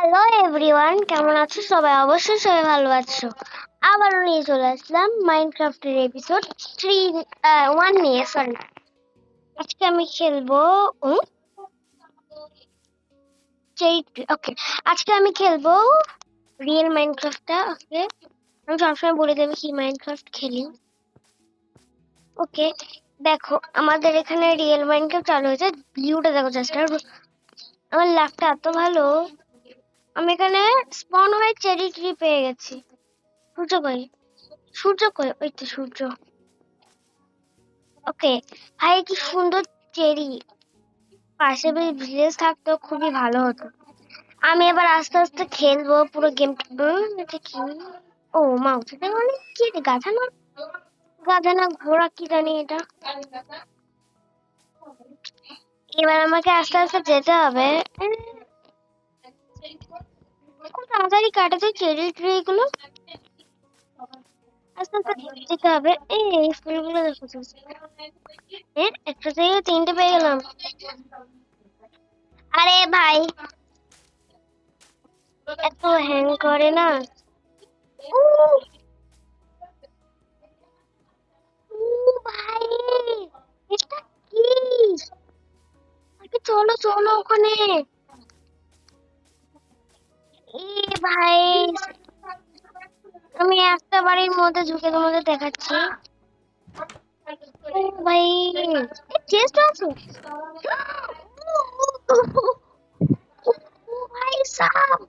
Hello everyone, কেমন আছো সবাই? অবশ্যই সবাই ভালো আছো। আবারও নিয়ে চলে আসলাম মাইনক্রাফটের এপিসোড 1 নিয়ে। সরি, আজকে আমি খেলবো ওকে। আজকে আমি খেলবো রিয়েল মাইনক্রাফটটা। ওকে, আমি সবসময় বলে দেবো কি মাইনক্রাফট খেলি। ওকে, দেখো আমাদের এখানে রিয়েল মাইনক্রাফট চালু হয়েছে। ভিউটা দেখো জাস্ট। আমার লাকটা এত ভালো, আমি এখানে স্পন হয়ে চেরি ট্রি পেয়ে গেছি। সূর্য কই? সূর্য কই? ওই তো সূর্য। ওকে ভাই, কি সুন্দর চেরি। পাশে বেশ ভিলেজ থাকতো খুবই ভালো হতো। আমি এবার আস্তে আস্তে খেলবো পুরো গেমটা। এটা কি? ও মাউস, এটা মানে কি? এটা গাধা না? গাধা না ঘোড়া কি জানি এটা। এবার আমাকে আস্তে আস্তে যেতে হবে। খুব তাড়াতাড়ি কাটে তো চেরি ট্রি গুলো। আস্তে আস্তে যেতে হবে। এই ফুলগুলো দেখো। একটা থেকে তিনটে পেয়ে গেলাম। আরে ভাই, এত হ্যাং করে না। উহ, ভাই, এটা কি? আগে চলো চলো ওখানে। ভাই, আমি একটা বাড়ির মধ্যে ঢুকে তোমাদের দেখাচ্ছি। ভাই, চেষ্টা আছে। ভাই সাব,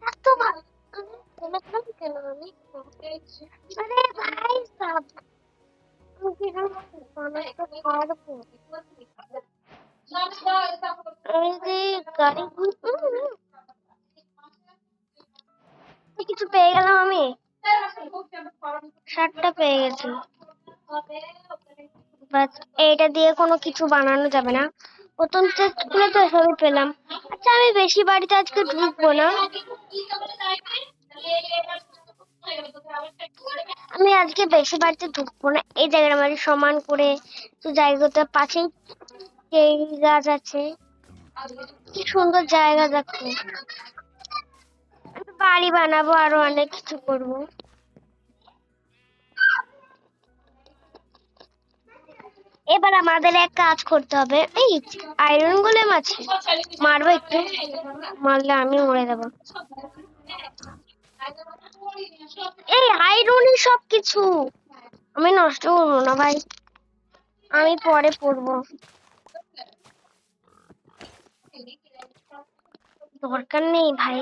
এত ভালো কেন আমি? আরে ভাই সাব, আমি কি বানাতে পারবো? আমি যে গাড়ি কিছু পেয়ে গেলাম আমি। 7টা পেয়ে গেছি। বাট এটা দিয়ে কোনো কিছু বানানো যাবে না। প্রথম চেষ্টা তো এসবই পেলাম। আচ্ছা, আমি বেশি বাড়িতে আজকে ঢুকবো না। আমি আজকে বেশি বাড়িতে ঢুকবো না। এই জায়গাটা মানে সমান করে তো জায়গাটা পাশেই চেরি গাছ আছে। কি সুন্দর জায়গা দেখো। বাড়ি বানাবো, আরো অনেক কিছু করবো। এবার আমাদের এক কাজ করতে হবে। এই আয়রন গোলেম আছে, মারবো একটু। মারলে আমি মরে যাবো। এই আয়রনই সবকিছু। আমি নষ্ট করবো না ভাই, আমি পরে পড়বো। দরকার নেই ভাই,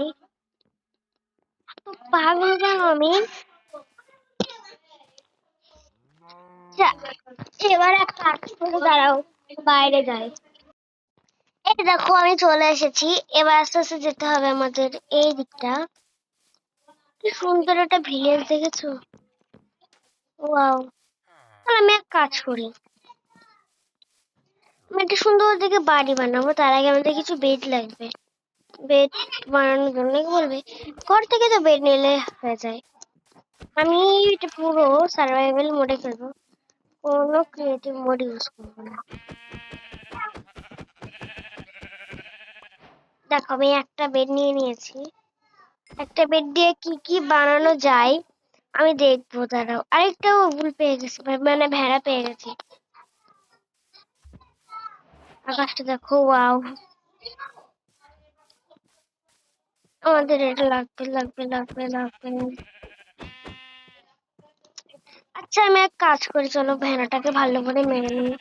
তো পাগল কেন আমি? এবার এক কাজ করে দাঁড়াও, বাইরে যাই। এই দেখো আমি চলে এসেছি। এবার আস্তে আস্তে যেতে হবে আমাদের এই দিকটা। কি সুন্দর একটা ভিলেজ দেখেছো? ওয়াও। তাহলে আমি এক কাজ করি, আমি একটা সুন্দর দেখে বাড়ি বানাবো। তার আগে আমাদের কিছু বেড লাগবে। বেড বানানোর জন্য কি বলবে, ঘর থেকে তো বেড নিলে হয়ে যায়। আমি এটা পুরো সার্ভাইভাল মোডে খেলবো, কোনো ক্রিয়েটিভ মোড ইউজ করবো না। দেখো আমি একটা বেড নিয়ে নিয়েছি। একটা বেড দিয়ে কি কি বানানো যায় আমি দেখবো। দাঁড়াও, আরেকটা ভুল পেয়ে গেছি, মানে ভেড়া পেয়ে গেছি। আকাশটা দেখো, ওয়াও। আমাদের এটা লাগবে লাগবে লাগবে লাগবে। আচ্ছা, আমি এক কাজ করি, চলো ভেড়াটাকে ভালো করে মেরে নিই।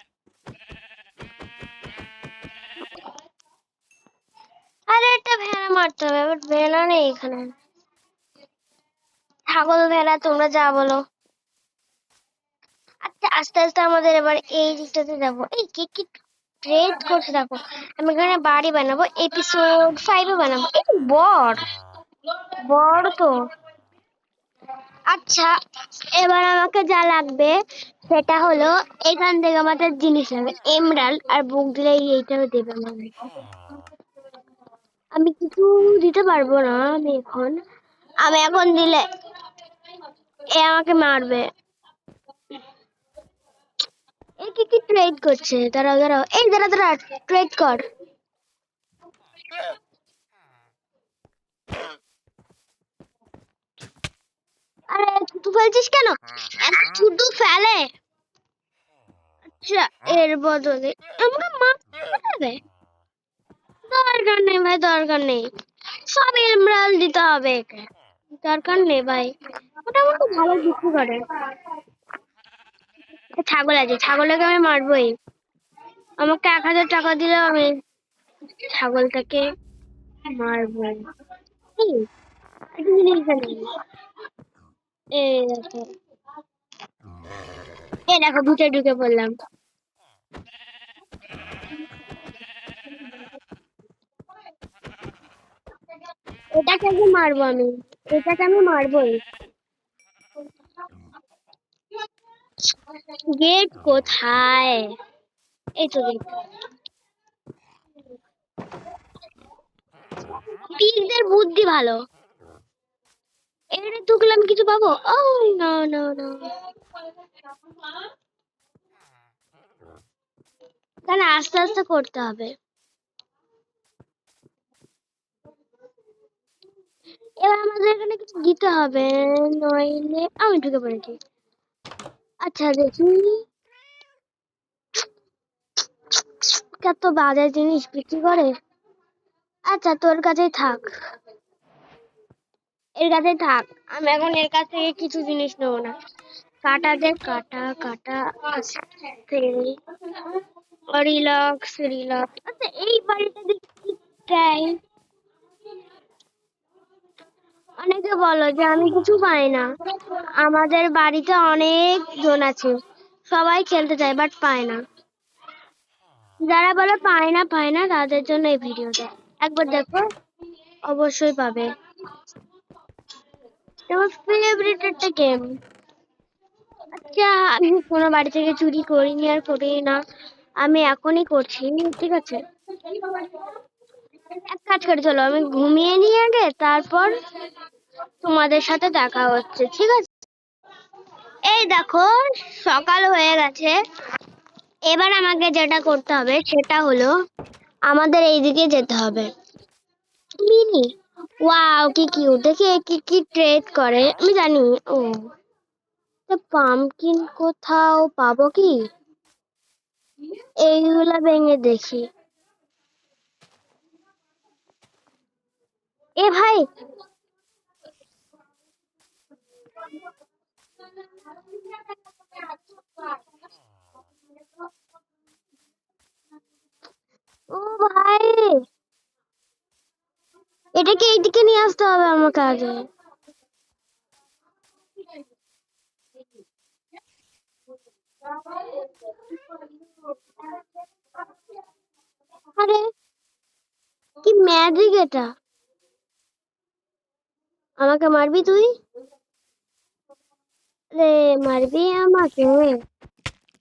আরে একটা ভেড়া মারতে হবে, বাট ভেড়া নেই এখানে। ছাগল ভেড়া তোমরা যা বলো। আচ্ছা, আস্তে আস্তে আমাদের এবার এই দিকটাতে যাবো। এই কে কি ট্রেড করছে দেখো। আমি এখানে বাড়ি বানাবো, এপিসোড 5 এ বানাবো। এই বড় বড় তো। আচ্ছা, এবার আমাকে যা লাগবে সেটা হলো, এখান থেকে আমাদের জিনিস লাগবে এমরাল্ড আর বুক দিলে এইটাও দেবে আমাকে। আমি কিছু দিতে পারবো না। আমি এখন দিলে এ আমাকে মারবে। এই কি কি ট্রেড করছে? দাঁড়াও দাঁড়াও, এই দাঁড়া দাঁড়া, ট্রেড কর। আরে থুতু ফেলছিস কেন? এত থুতু ফেলে? আচ্ছা, এর বদলে আমাকে মারতে হবে? দরকার নেই ভাই, দরকার নেই। সব এমরাল দিতে হবে একে। দরকার নেই ভাই, ওটা আমার খুব ভালো বিক্রি করে। ছাগল আছে, ছাগলটাকে আমি মারবোই। আমাকে 1000 টাকা দিলে আমি ছাগলটাকে মারবো। এই, একটা জিনিস জানি। এই দেখো, এই দেখো, ভিতরে ঢুকে পড়লাম। এটাকে আগে মারবো আমি, এটাকে আমি মারবোই। গেট কোথায়? এই তো গেট। পিগদের বুদ্ধি ভালো। এখানে ঢুকলাম, কিছু পাবো? ও না না না, তাহলে আস্তে আস্তে করতে হবে। এবার আমাদের এখানে কিছু দিতে হবে, নইলে আমি ঢুকে পড়েছি। আচ্ছা দেখি, কত বাজে জিনিস বিক্রি করে। আচ্ছা তোর কাছেই থাক, এর কাছেই থাক। আমি এখন এর কাছ থেকে কিছু জিনিস নেবো না। কাটা দে, কাটা কাটা। আচ্ছা, রিল্যাক্স রিল্যাক্স। আচ্ছা এই বাড়িটা দেখি দেয়। অনেকে বলো যে আমি কিছু পাই না। আমাদের বাড়িতে অনেক জন আছে, সবাই খেলতে চায় বাট পায় না। যারা বলে পায় না তাদের জন্য এই ভিডিওটা একবার দেখো, অবশ্যই পাবে। তোমার ফেভারিট একটা গেম। আচ্ছা, আমি কোনো বাড়ি থেকে চুরি করিনি আর করি না, আমি এখনই করছি, ঠিক আছে? এক কাজ করে চলো, আমি ঘুমিয়ে নিই আগে, তারপর তোমাদের সাথে দেখা হচ্ছে, ঠিক আছে? এই দেখো, সকাল হয়ে গেছে। এবার আমাকে যেটা করতে হবে সেটা হলো আমাদের এইদিকে যেতে হবে। মিনি, ওয়াও কি কিউট, দেখি কি কি ট্রেড করে আমি জানি। ও, পাম্পকিন কোথাও পাবো কি? এইগুলা ভেঙে দেখি। এ ভাই, ও ভাই, এটাকে এইদিকে নিয়ে আসতে হবে আমাকে আগে। আরে কি ম্যাজিক এটা, আমাকে মারবি তুই? রে, মারবি আমাকে?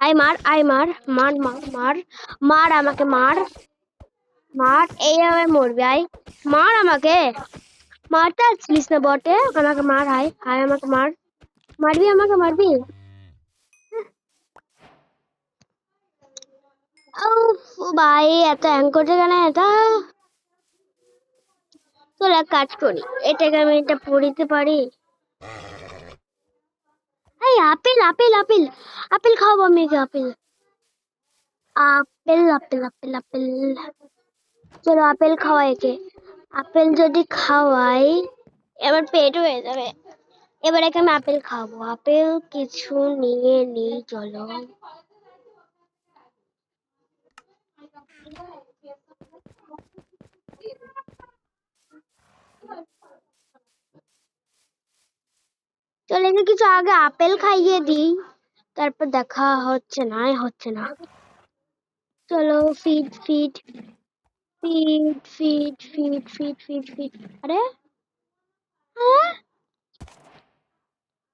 আই মার, আই মার, মার মার মার, মার আমাকে, মার মার, এইভাবে মরবি। আই মার আমাকে, মারতে আসছিলিস না বটে, আমাকে মার, আয় আয় আমাকে মার। মারবি আমাকে, মারবি? উফ, ভাই এত অ্যাঙ্কর কেন এটা? চল এক কাজ করি, এটাকে আমি এটা পড়িতে পারি। এই আপেল আপেল আপেল, আপেল খাওয়াবো আমি একে, apple apple apple apple apple. চলো আপেল খাওয়াই একে। আপেল যদি খাওয়াই এবার পেট হয়ে যাবে। এবার একে আমি আপেল খাওয়াবো, আপেল কিছু নিয়ে নিই চলো। চলো একে কিছু আগে আপেল খাইয়ে দিই, তারপর দেখা হচ্ছে না, হচ্ছে না। চলো, feed feed feed feed feed feed feed feed. আরে হ্যাঁ,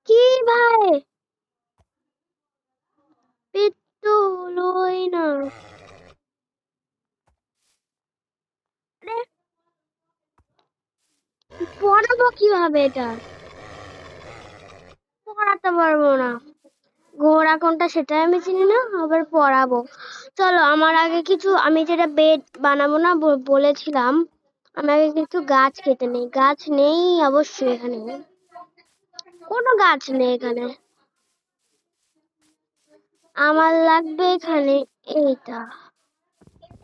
কি ভাই, পেট তো হলোই না। আরে পড়াবো কিভাবে এটা? পড়াতে পারবো না, ঘোড়া কোনটা সেটা আমি চিনি না, আবার পড়াবো? চলো আমার আগে কিছু, আমি যেটা বেড বানাবো না বলেছিলাম, আমি আগে কিছু গাছ কেটে নেই, গাছ নেই অবশ্যই এখানে। কোনো গাছ নেই এখানে। আমার লাগবে এখানে এইটা।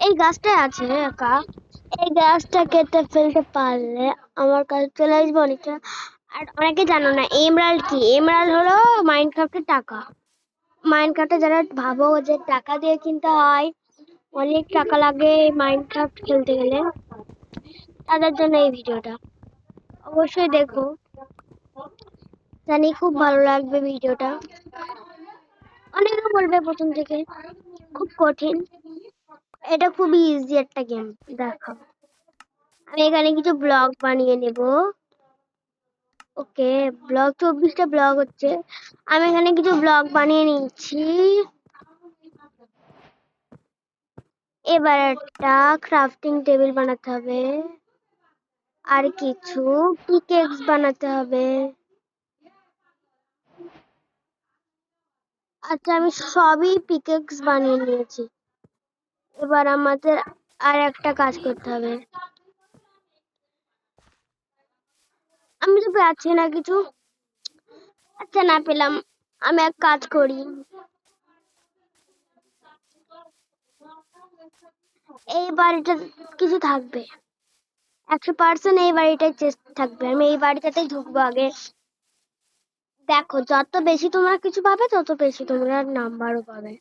এই গাছটা আছে একা। এই গাছটা কেটে ফেলতে পারলে আমার কাছে চলে আসবে অনেকটা। আর অনেকে জানো না এমরাল্ড কি। এমরাল্ড হলো মাইনক্রাফটের টাকা। মাইনক্রাফটে যারা ভাবো যে টাকা দিয়ে কিনতে হয়, অনেক টাকা লাগে মাইনক্রাফট খেলতে গেলে, তাদের জন্য এই ভিডিওটা অবশ্যই দেখো। জানি খুব ভালো লাগবে ভিডিওটা। অনেকে বলবে প্রথম থেকে খুব কঠিন, এটা খুবই ইজি একটা গেম। দেখো আমি এখানে কিছু ব্লগ বানিয়ে নেব। ওকে, ব্লগ 24টা ব্লগ হচ্ছে। আমি এখানে কিছু ব্লগ বানিয়ে নিচ্ছি। এবার একটা ক্রাফটিং টেবিল বানাতে হবে, আর কিছু পিকেক্স বানাতে হবে। আচ্ছা, আমি সবই পিকেক্স বানিয়ে নিয়েছি। এবার আমাদের আর একটা কাজ করতে হবে। আমি তো পাচ্ছি না কিছু। আচ্ছা, না পেলাম। আমি এক কাজ করি, এই বাড়িটা কিছু থাকবে, 100% এই বাড়িটাই চেষ্টা থাকবে। আমি এই বাড়িটাতেই ঢুকবো আগে। দেখো, যত বেশি তোমরা কিছু পাবে তত বেশি তোমরা নাম্বারও পাবে।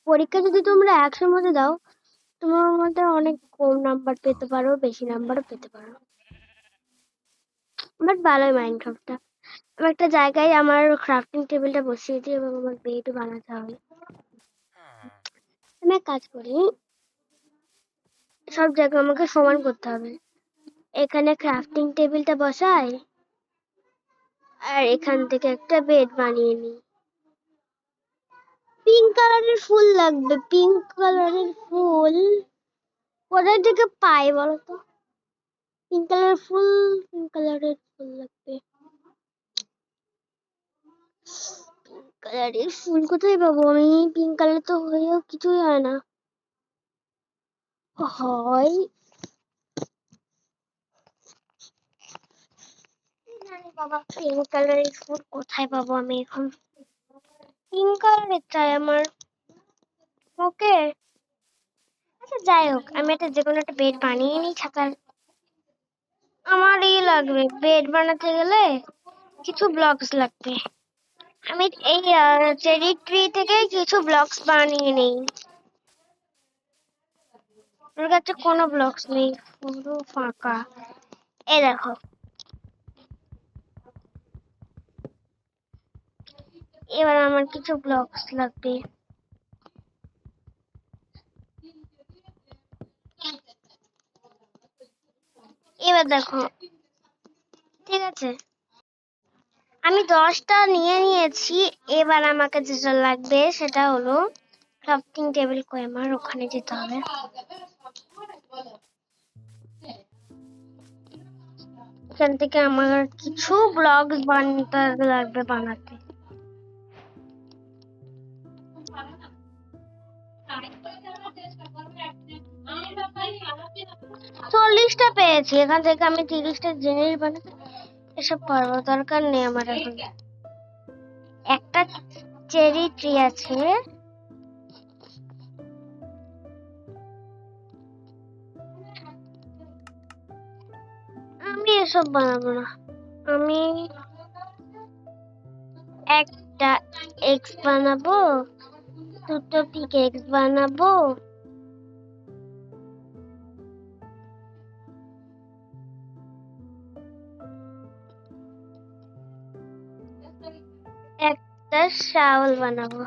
পরীক্ষা যদি তোমরা 100-র মধ্যে দাও, তোমার মধ্যে অনেক কম নাম্বার পেতে পারো, বেশি নাম্বারও পেতে পারো। বাট ভালোই মাইনক্রাফটটা। আমি একটা জায়গায় আমার ক্রাফটিং টেবিলটা বসিয়ে দিই এবং আমার বেড বানাতে হবে। আমি এক কাজ করি, সব জায়গা আমাকে সমান করতে হবে। এখানে ক্রাফটিং টেবিলটা বসাই, আর এখান থেকে একটা বেড বানিয়ে নিই। পিঙ্ক কালারের ফুল লাগবে। পিঙ্ক কালারের ফুল কোথায় থেকে পাই বলো তো? পিঙ্ক কালারের ফুল, পিঙ্ক কালারের ফুল লাগবে। পিঙ্ক কালারের ফুল কোথায় পাবো আমি? পিঙ্ক কালার তো হয়েও কিছুই হয় না। হয় জানি বাবা, পিঙ্ক কালারের ফুল কোথায় পাবো আমি এখন? পিঙ্ক কালারের চাই আমার। ওকে, আচ্ছা যাই হোক, আমি একটা যে কোনো একটা বেড বানিয়ে নিই ছাতার। আমার লাগবে বেড বানাতে গেলে কিছু ব্লকস লাগবে। আমি এই চেরি ট্রি থেকে কিছু ব্লকস বানিয়ে নিই। আমার কাছে কোনো ব্লকস নেই, পুরো ফাঁকা। এই দেখো, এবার আমার কিছু ব্লকস লাগবে। এবার দেখো, ঠিক আছে, আমি 10টা নিয়ে নিয়েছি। এবার আমাকে যেটা লাগবে সেটা হলো ক্রাফটিং টেবিল। কই আমার? ওখানে যেতে হবে। এখান থেকে আমার কিছু ব্লগস বানাতে লাগবে বানাতে। 40টা পেয়েছি, এখান থেকে আমি 30টা জিনিস বানাতে এসব পারবো, দরকার নেই আমার এখন। একটা চেরি ট্রি আছে, আমি এসব বানাবো না। আমি একটা এক্স বানাবো, দুটো পিক এক্স বানাবো, একটা শাওল বানাবো।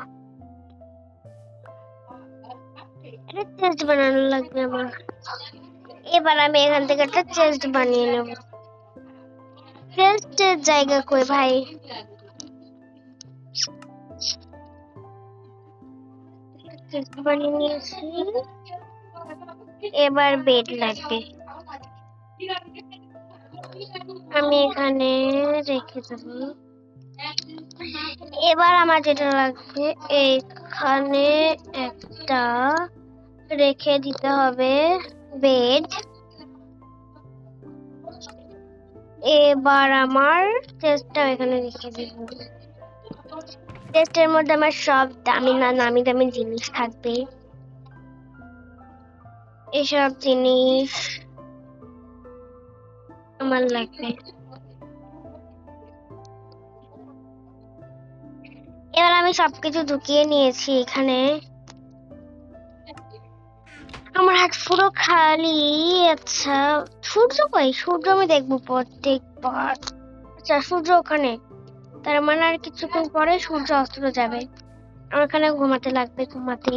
একটা চেস্ট বানানো লাগবে আমার। এবার আমি এখান থেকে একটা চেস্ট বানিয়ে নেব। চেস্টের জায়গা কই ভাই? চেস্ট বানিয়ে নিয়েছি। এবার বেড লাগবে, আমি এখানে রেখে দেবো। এবার আমার যেটা লাগবে, এখানে একটা রেখে দিতে হবে বেড। এবার আমার চেস্টটা এখানে রেখে দিব। চেস্টের মধ্যে আমার সব দামি নামি দামি জিনিস থাকবে। এসব জিনিস আমার লাগবে। এবার আমি সবকিছু ঢুকিয়ে নিয়েছি এখানে। আমার হাত পুরো খালি। আচ্ছা, সূর্য কই? সূর্য আমি দেখবো প্রত্যেকবার। আচ্ছা, সূর্য ওখানে, তার মানে আর কিছুক্ষণ পরে সূর্য অস্ত যাবে। আমার এখানে ঘুমাতে লাগবে, ঘুমাতে।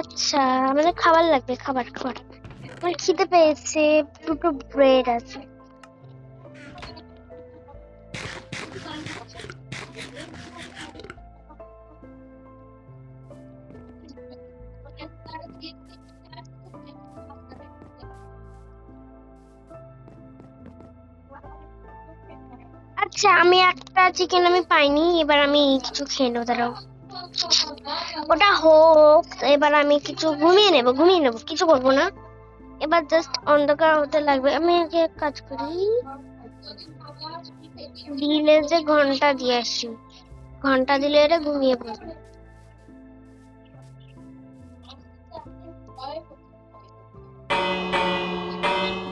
আচ্ছা, আমাদের খাবার লাগবে, খাবার খাবার। আমার খিদে পেয়েছে, দুটো ব্রেড আছে। আচ্ছা, আমি একটা চিকেন আমি পাইনি, এবার আমি কিছু খেয়ে নেবো, দাঁড়াও। ওটা হোক, এবার আমি কিছু ঘুমিয়ে নেবো, কিছু করবো না। এবার জাস্ট অন্ধকার হতে লাগবে। আমি আগে এক কাজ করি, ভিলেজে ঘন্টা দিয়ে আসি। ঘন্টা দিলে এটা ঘুমিয়ে পড়বে।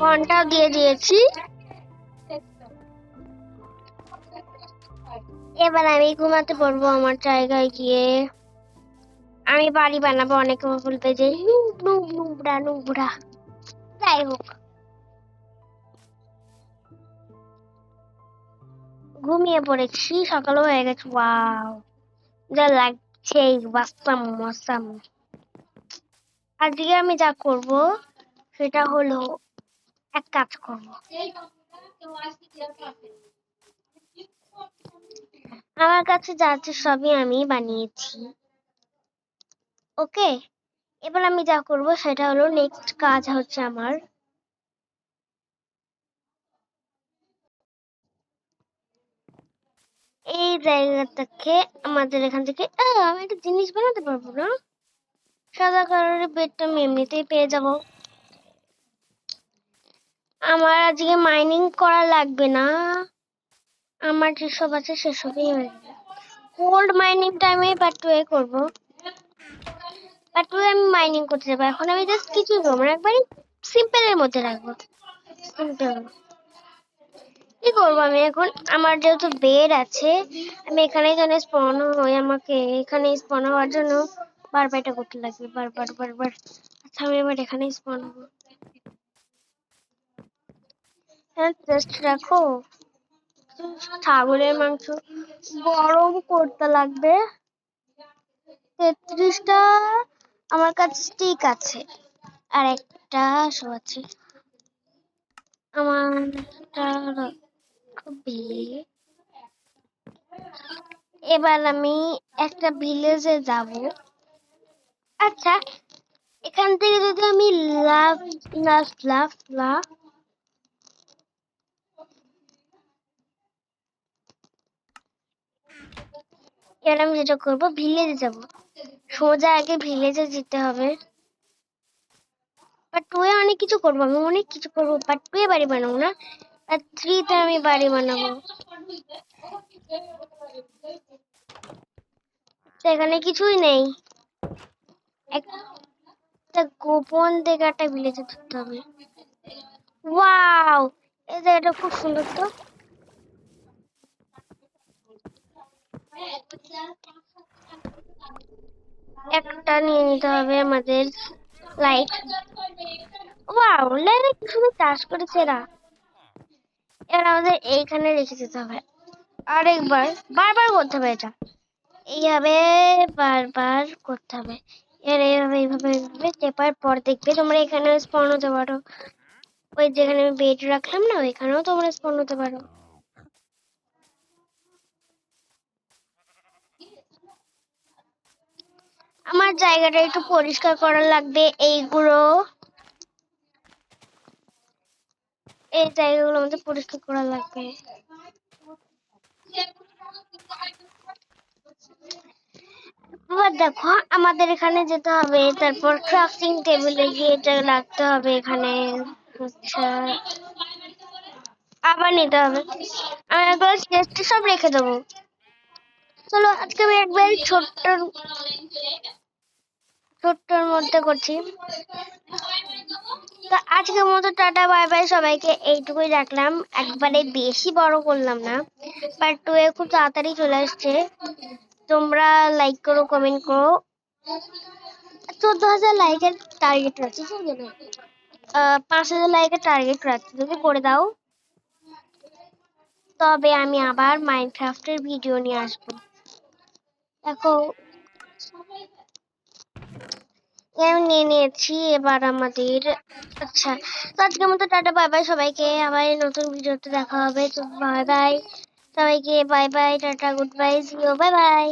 ঘন্টাও দিয়ে দিয়েছি। এবার আমি ঘুমাতে পারবো আমার জায়গায় গিয়ে। আমি বাড়ি বানাবো, অনেকে বলবে যে নুবড়া নুবড়া। যাই হোক, ঘুমিয়ে পড়েছি, সকালও হয়ে গেছে। ওয়াও, যা লাগছে বাসাম মসাম। আজকে আমি যা করব সেটা হলো এক কাজ করব। আমার কাছে যা আছে সবই আমি বানিয়েছি। ওকে, এবার আমি যা করব সেটা হলো নেক্সট কাজ হচ্ছে আমার এই জায়গাটাকে আমাদের এখান থেকে আমি একটা জিনিস বানাতে পারবো না? সাদা কালারের বেডটা আমি এমনিতেই পেয়ে যাব। আমার আজকে মাইনিং করা লাগবে না, আমার যেসব আছে সেসবই গোল্ড মাইনিংটা আমি পার্ট 2 এ করবো। পার্ট 2 এ আমি মাইনিং করতে যাবো। এখন আমি জাস্ট কিছুই করবো না, একবারে সিম্পলের মধ্যে রাখবো। সিম্পল কি করবো আমি এখন? আমার যেহেতু বেড আছে, আমি এখানেই যেন স্পন হই। আমাকে এখানে স্পন হওয়ার জন্য বারবার এটা করতে লাগবে, বারবার বারবার। আচ্ছা, আমি এবার এখানেই স্পন হবো। হ্যাঁ, জাস্ট রাখো। ছাগলের মাংস গরম করতে লাগবে। 33টা আমার কাছে স্টিক আছে, আর একটা সব আছে। আমার খুবই। এবার আমি একটা ভিলেজে যাব। আচ্ছা, এখান থেকে যদি আমি লাভ লাভ লাভ লাভ এবার আমি যেটা করবো, ভিলেজে যাব। সোজা আগে ভিলেজে যেতে হবে। বাট 2 এ অনেক কিছু করবো, আমি অনেক কিছু করবো। বাট 2 এ বাড়ি বানাবো না, আর 3 তে আমি বাড়ি বানাবো। এখানে কিছুই নেই, একটা গোপন জায়গাটা ভিলেজে ধরতে হবে। ওয়াও, এই জায়গাটা খুব সুন্দর তো। একটা নিয়ে নিতে হবে আমাদের লাইট। ওয়াও, লাইট কি সুন্দর চাষ করেছে এরা। এবার আমাদের এইখানে রেখে দিতে হবে। আরেকবার বারবার করতে হবে এটা, এইভাবে বারবার করতে হবে। এর এইভাবে এইভাবে এইভাবে টেপার পর দেখবে তোমরা এখানে স্পন হতে পারো। ওই যেখানে আমি বেড রাখলাম না, ওইখানেও তোমরা স্পন হতে পারো। আমার জায়গাটা একটু পরিষ্কার করা লাগবে। এইগুলো, এই জায়গাগুলো আমাদের পরিষ্কার করা লাগবে। এবার দেখো, আমাদের এখানে যেতে হবে, তারপর ক্রাফটিং টেবিলে গিয়ে এটা রাখতে হবে এখানে। আচ্ছা, আবার নিতে হবে। আমি একবার টেস্ট সব রেখে দেবো। চলো আজকে আমি একবার ছোট্টর মধ্যে করছি। তো আজকের মতো টাটা বাই বাই সবাইকে, এইটুকুই রাখলাম, একবারে বেশি বড় করলাম না। পার্ট 2 এ খুব তাড়াতাড়ি চলে আসছে। তোমরা লাইক করো, কমেন্ট করো। 14,000 লাইকের টার্গেট রাখছি, 5,000 লাইকের টার্গেট রাখছি, যদি করে দাও তবে আমি আবার মাইনক্রাফটের ভিডিও নিয়ে আসবো। দেখো আমি নিয়ে নিয়েছি এবার আমাদের। আচ্ছা, তো আজকের মতো টাটা বাই বাই সবাইকে, আবার নতুন ভিডিওতে দেখা হবে। তো বাই বাই সবাইকে, bye bye, tata, good bye, see you, bye by.